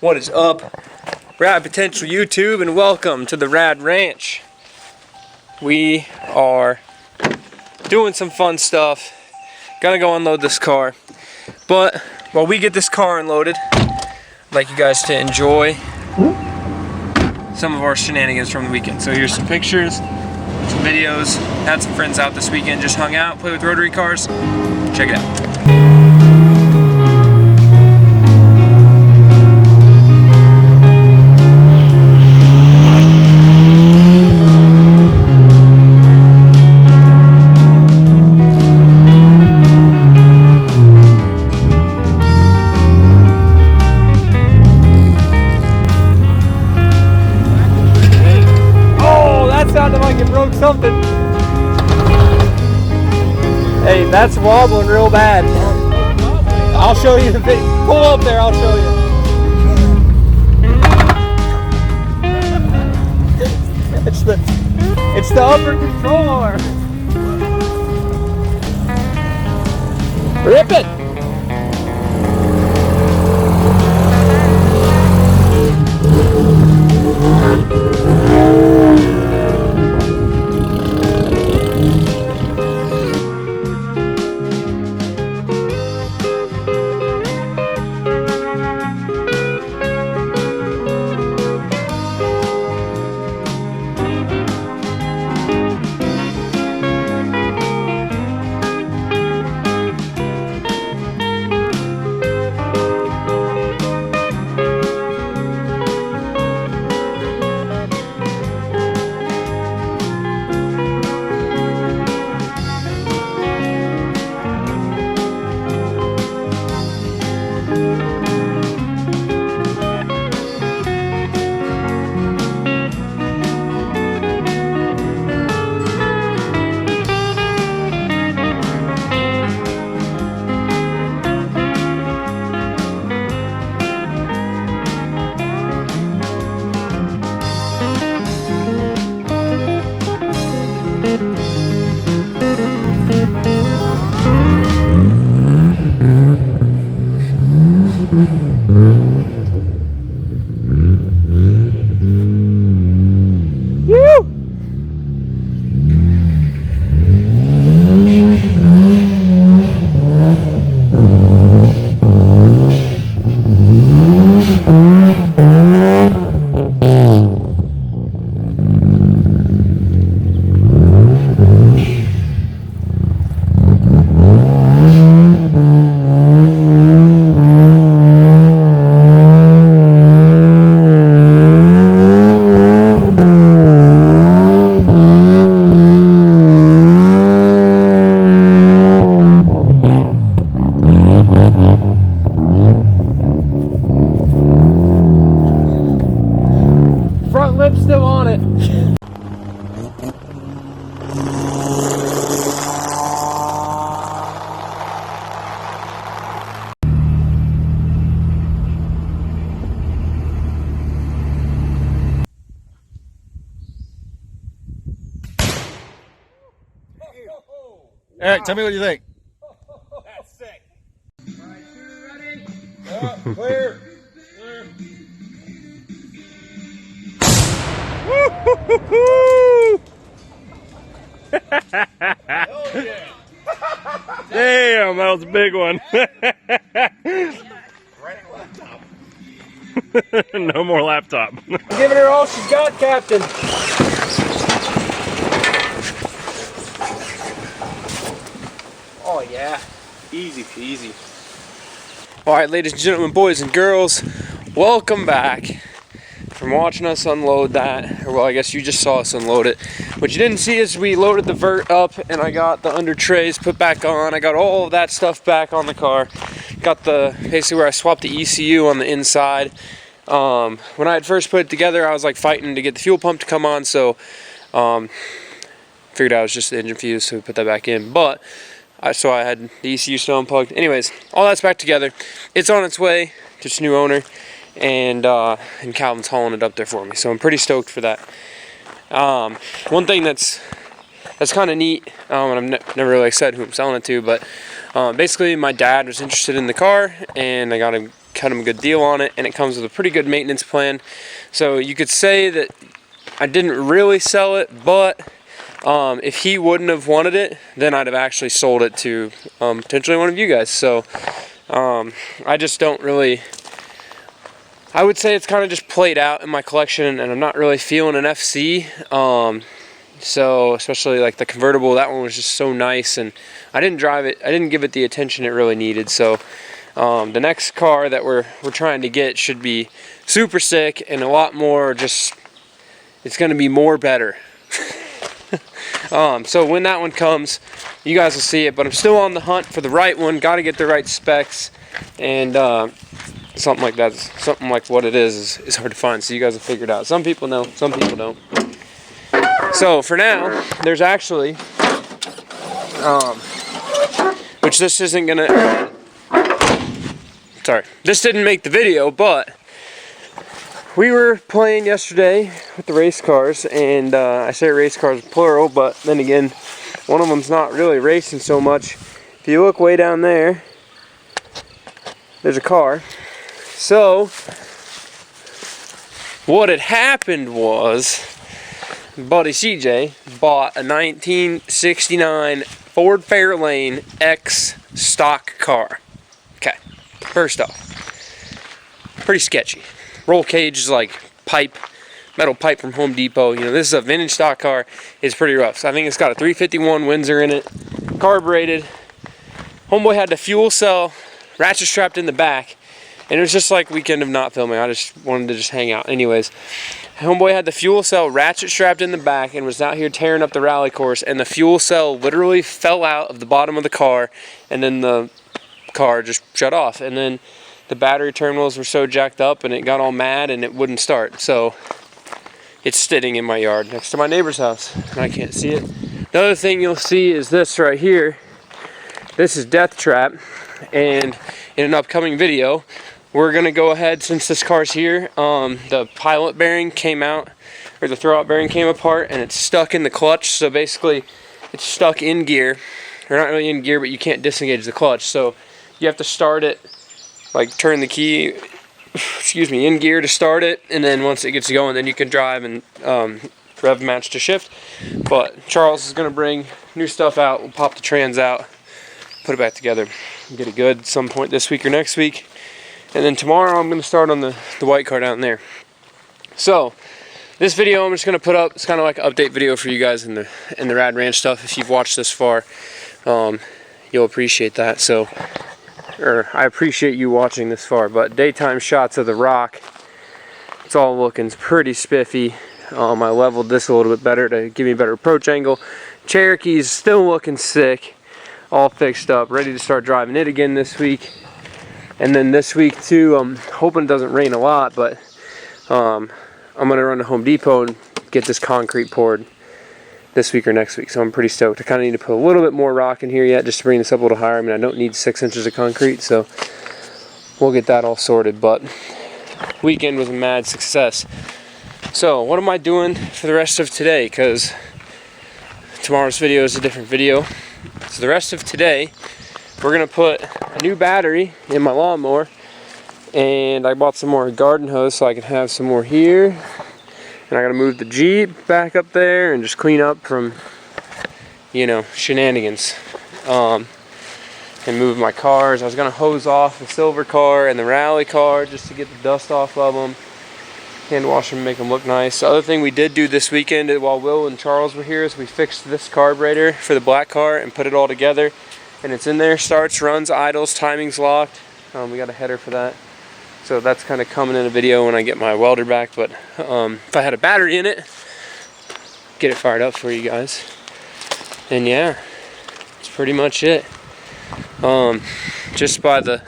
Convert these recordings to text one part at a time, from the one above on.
What is up, Rad Potential YouTube, and welcome to the Rad Ranch. We are doing some fun stuff. Gonna go unload this car, but while we get this car unloaded, I'd like you guys to enjoy some of our shenanigans from the weekend. So here's some pictures, some videos. Had some friends out this weekend, just hung out, played with rotary cars. Check it out. Sounded like it broke something. Hey, that's wobbling real bad. I'll show you the video. Pull up there, I'll show you. It's the upper control arm. Rip it. Front lip's still on it. Eric, tell me what you think. That's sick. Alright, ready? Clear. Woo-hoo-hoo-hoo! Damn, that was a big one. No more laptop. Giving her all she's got, Captain. Oh yeah, easy peasy. Alright, ladies and gentlemen, boys and girls, welcome back. From watching us unload that, or well, I guess you just saw us unload it. What you didn't see is we loaded the vert up and I got the under trays put back on. I got all of that stuff back on the car. Got the, basically where I swapped the ECU on the inside. When I had first put it together, I was like fighting to get the fuel pump to come on, so figured out it was just the engine fuse, so we put that back in. But so I had the ECU still unplugged. Anyways, all that's back together. It's on its way, just new owner. And Calvin's hauling it up there for me, so I'm pretty stoked for that. One thing that's kind of neat, and I've never really said who I'm selling it to, but basically my dad was interested in the car, and I got him cut him a good deal on it, and it comes with a pretty good maintenance plan. So you could say that I didn't really sell it, but if he wouldn't have wanted it, then I'd have actually sold it to potentially one of you guys. So I just don't really, I would say it's kind of just played out in my collection, and I'm not really feeling an FC. So especially like the convertible, that one was just so nice, and I didn't drive it, I didn't give it the attention it really needed. So the next car that we're trying to get should be super sick and a lot more, just, it's going to be more better. So when that one comes, you guys will see it, but I'm still on the hunt for the right one. Got to get the right specs, and something like that, something like what it is hard to find, so you guys will figure it out. Some people know, some people don't. So for now, there's actually, which this isn't gonna, sorry, this didn't make the video, but we were playing yesterday with the race cars, and I say race cars plural, but then again, one of them's not really racing so much. If you look way down there, there's a car. So what had happened was, buddy CJ bought a 1969 Ford Fairlane X stock car. Okay, first off, pretty sketchy. Roll cage is like pipe, metal pipe from Home Depot. You know, this is a vintage stock car. It's pretty rough. So I think it's got a 351 Windsor in it, carbureted. Homeboy had the fuel cell ratchet strapped in the back, and it was just like weekend of not filming. I just wanted to just hang out. Anyways, homeboy had the fuel cell ratchet strapped in the back and was out here tearing up the rally course, and the fuel cell literally fell out of the bottom of the car, and then the car just shut off. And then the battery terminals were so jacked up, and it got all mad, and it wouldn't start. So it's sitting in my yard next to my neighbor's house, and I can't see it. The other thing you'll see is this right here. This is Death Trap, and in an upcoming video, we're gonna go ahead, since this car's here, the pilot bearing came out, or the throwout bearing came apart, and it's stuck in the clutch. So basically, it's stuck in gear, or not really in gear, but you can't disengage the clutch. So you have to start it, like turn the key, excuse me, in gear to start it, and then once it gets going, then you can drive and rev match to shift. But Charles is gonna bring new stuff out. We'll pop the trans out, put it back together, and get it good some point this week or next week. And then tomorrow I'm going to start on the white car down there. So this video I'm just going to put up, it's kind of like an update video for you guys in the Rad Ranch stuff. If you've watched this far, you'll appreciate that. So, or I appreciate you watching this far. But daytime shots of the rock, it's all looking pretty spiffy. I leveled this a little bit better to give me a better approach angle. Cherokee's still looking sick, all fixed up, ready to start driving it again this week. And then this week too, I'm hoping it doesn't rain a lot, but I'm gonna run to Home Depot and get this concrete poured this week or next week. So I'm pretty stoked. I kind of need to put a little bit more rock in here yet, just to bring this up a little higher. I mean, I don't need 6 inches of concrete, so we'll get that all sorted. But weekend was a mad success. So what am I doing for the rest of today? Because tomorrow's video is a different video. So the rest of today, we're gonna put a new battery in my lawnmower, and I bought some more garden hose so I can have some more here. And I gotta move the Jeep back up there and just clean up from, you know, shenanigans. And move my cars. I was gonna hose off the silver car and the rally car just to get the dust off of them. Hand wash them, make them look nice. The other thing we did do this weekend while Will and Charles were here is we fixed this carburetor for the black car and put it all together. And it's in there, starts, runs, idles, timing's locked. We got a header for that. So that's kind of coming in a video when I get my welder back. But if I had a battery in it, get it fired up for you guys. And yeah, that's pretty much it. Just by the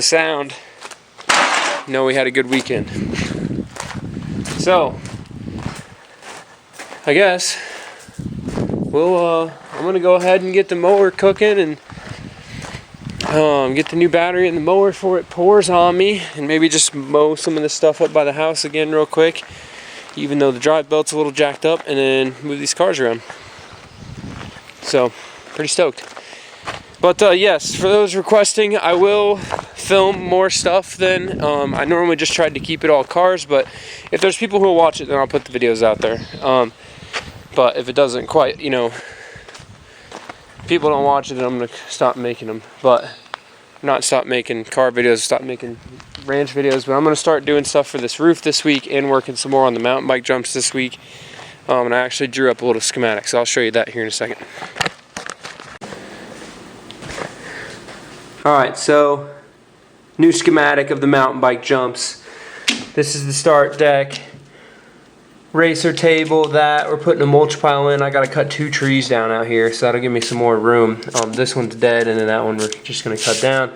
sound, you know we had a good weekend. So, I guess I'm gonna go ahead and get the mower cooking and get the new battery in the mower before it pours on me, and maybe just mow some of this stuff up by the house again real quick, even though the drive belt's a little jacked up, and then move these cars around. So, pretty stoked. But yes, for those requesting, I will film more stuff then. I normally just tried to keep it all cars, but if there's people who will watch it, then I'll put the videos out there. But if it doesn't quite, you know, people don't watch it, then I'm going to stop making them. But not stop making car videos, stop making ranch videos. But I'm going to start doing stuff for this roof this week and working some more on the mountain bike jumps this week. And I actually drew up a little schematic, so I'll show you that here in a second. Alright, so new schematic of the mountain bike jumps. This is the start deck. Racer table, that we're putting a mulch pile in. I gotta cut 2 trees down out here, so that'll give me some more room. This one's dead, and then that one we're just gonna cut down.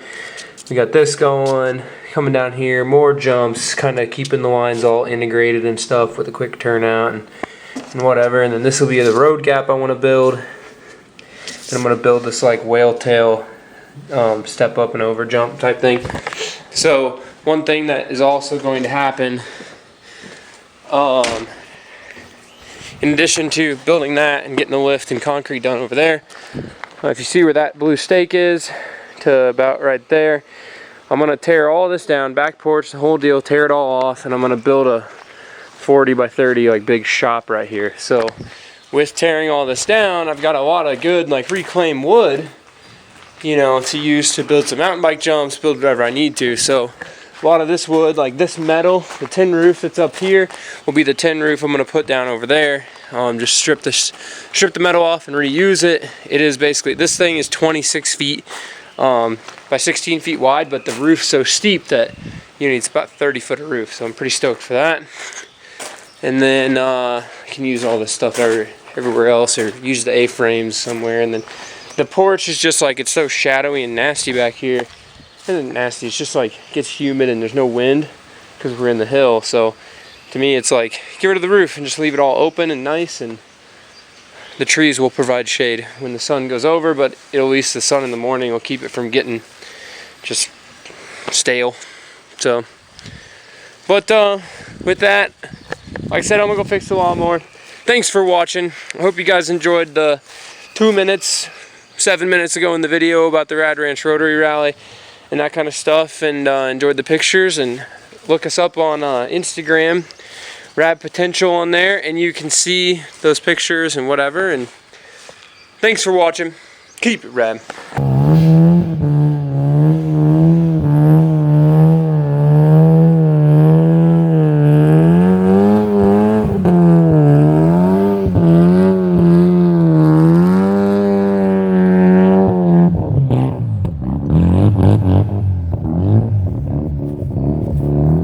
We got this going, coming down here, more jumps, kind of keeping the lines all integrated and stuff with a quick turnout and whatever. And then this will be the road gap I want to build. And I'm gonna build this like whale tail step up and over jump type thing. So one thing that is also going to happen, in addition to building that and getting the lift and concrete done over there, if you see where that blue stake is to about right there, I'm going to tear all this down, back porch, the whole deal, tear it all off, and I'm going to build a 40 by 30 like big shop right here. So with tearing all this down, I've got a lot of good like reclaimed wood, you know, to use to build some mountain bike jumps, build whatever I need to. So a lot of this wood, like this metal, the tin roof that's up here, will be the tin roof I'm going to put down over there. Just strip the metal off and reuse it. It is basically, this thing is 26 feet by 16 feet wide, but the roof's so steep that you know it's about 30 foot of roof. So I'm pretty stoked for that. And then I can use all this stuff everywhere else, or use the A-frames somewhere. And then the porch is just like, it's so shadowy and nasty back here. It isn't nasty, it's just like, it gets humid and there's no wind because we're in the hill. So to me, it's like, get rid of the roof and just leave it all open and nice, and the trees will provide shade when the sun goes over, but at least the sun in the morning will keep it from getting just stale. So, but with that, like I said, I'm gonna go fix the lawnmower. Thanks for watching. I hope you guys enjoyed the 7 minutes ago in the video about the Rad Ranch Rotary Rally and that kind of stuff, and enjoyed the pictures. And look us up on Instagram, Rad Potential on there, and you can see those pictures and whatever. And thanks for watching. Keep it rad.